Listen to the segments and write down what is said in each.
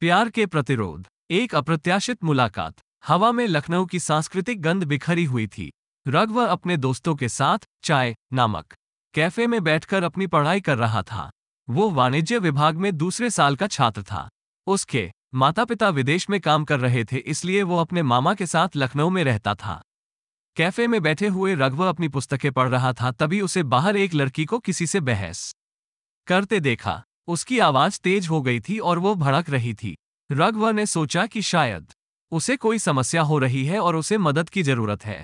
प्यार के प्रतिरोध। एक अप्रत्याशित मुलाकात। हवा में लखनऊ की सांस्कृतिक गंध बिखरी हुई थी। रघुव अपने दोस्तों के साथ चाय नामक कैफे में बैठकर अपनी पढ़ाई कर रहा था। वो वाणिज्य विभाग में दूसरे साल का छात्र था। उसके माता पिता विदेश में काम कर रहे थे, इसलिए वो अपने मामा के साथ लखनऊ में रहता था। कैफे में बैठे हुए रघुव अपनी पुस्तकें पढ़ रहा था, तभी उसे बाहर एक लड़की को किसी से बहस करते देखा। उसकी आवाज तेज हो गई थी और वो भड़क रही थी। रघुव ने सोचा कि शायद उसे कोई समस्या हो रही है और उसे मदद की जरूरत है।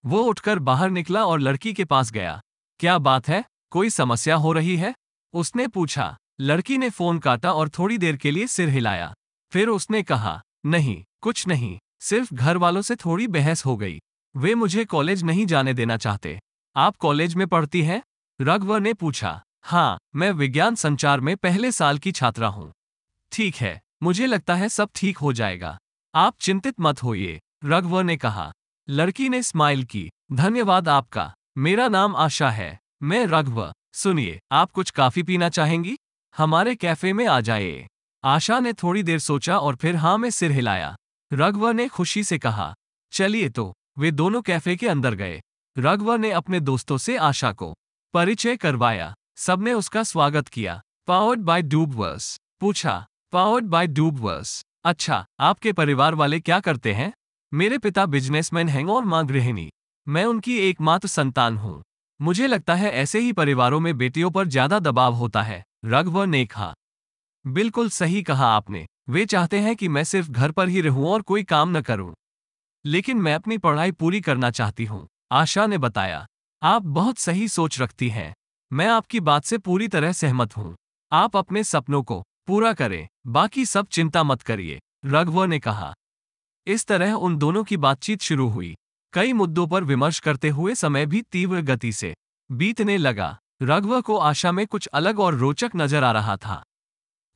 वो उठकर बाहर निकला और लड़की के पास गया। क्या बात है, कोई समस्या हो रही है? उसने पूछा। लड़की ने फोन काटा और थोड़ी देर के लिए सिर हिलाया। फिर उसने कहा, नहीं, कुछ नहीं, सिर्फ घर वालों से थोड़ी बहस हो गई। वे मुझे कॉलेज नहीं जाने देना चाहते। आप कॉलेज में पढ़ती हैं? रघुव ने पूछा। हाँ, मैं विज्ञान संचार में पहले साल की छात्रा हूँ। ठीक है, मुझे लगता है सब ठीक हो जाएगा। आप चिंतित मत होइए, रघुव ने कहा। लड़की ने स्माइल की। धन्यवाद आपका। मेरा नाम आशा है। मैं रघुव। सुनिए, आप कुछ कॉफी पीना चाहेंगी? हमारे कैफे में आ जाइए। आशा ने थोड़ी देर सोचा और फिर हाँ में सिर हिलाया। रघुव ने खुशी से कहा, चलिए। तो वे दोनों कैफे के अंदर गए। रघुव ने अपने दोस्तों से आशा को परिचय करवाया। सबने उसका स्वागत किया। पावर्ड बाय डूबवर्स। पूछा, पावर्ड बाय डूबवर्स। अच्छा, आपके परिवार वाले क्या करते हैं? मेरे पिता बिजनेसमैन हैं और मां गृहिणी। मैं उनकी एकमात्र संतान हूँ। मुझे लगता है ऐसे ही परिवारों में बेटियों पर ज्यादा दबाव होता है, रघुव ने कहा। बिल्कुल सही कहा आपने। वे चाहते हैं कि मैं सिर्फ घर पर ही रहूं और कोई काम न करूं। लेकिन मैं अपनी पढ़ाई पूरी करना चाहती हूं, आशा ने बताया। आप बहुत सही सोच रखती हैं। मैं आपकी बात से पूरी तरह सहमत हूं। आप अपने सपनों को पूरा करें, बाकी सब चिंता मत करिए, रघुव ने कहा। इस तरह उन दोनों की बातचीत शुरू हुई। कई मुद्दों पर विमर्श करते हुए समय भी तीव्र गति से बीतने लगा। रघुव को आशा में कुछ अलग और रोचक नजर आ रहा था।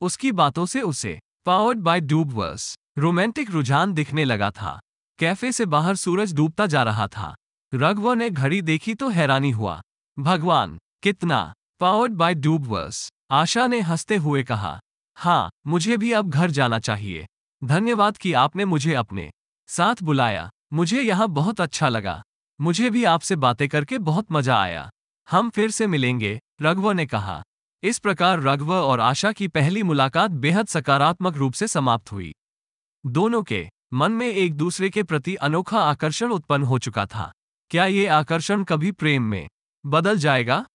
उसकी बातों से उसे पावर्ड बाय डूबवर्स रोमांटिक रुझान दिखने लगा था। कैफे से बाहर सूरज डूबता जा रहा था। रघुव ने घड़ी देखी तो हैरानी हुआ। भगवान, कितना पावर्ड बाय डूबवर्स। आशा ने हंसते हुए कहा, हाँ, मुझे भी अब घर जाना चाहिए। धन्यवाद कि आपने मुझे अपने साथ बुलाया। मुझे यहाँ बहुत अच्छा लगा। मुझे भी आपसे बातें करके बहुत मजा आया। हम फिर से मिलेंगे, रघुव ने कहा। इस प्रकार रघुव और आशा की पहली मुलाकात बेहद सकारात्मक रूप से समाप्त हुई। दोनों के मन में एक दूसरे के प्रति अनोखा आकर्षण उत्पन्न हो चुका था। क्या ये आकर्षण कभी प्रेम में बदल जाएगा?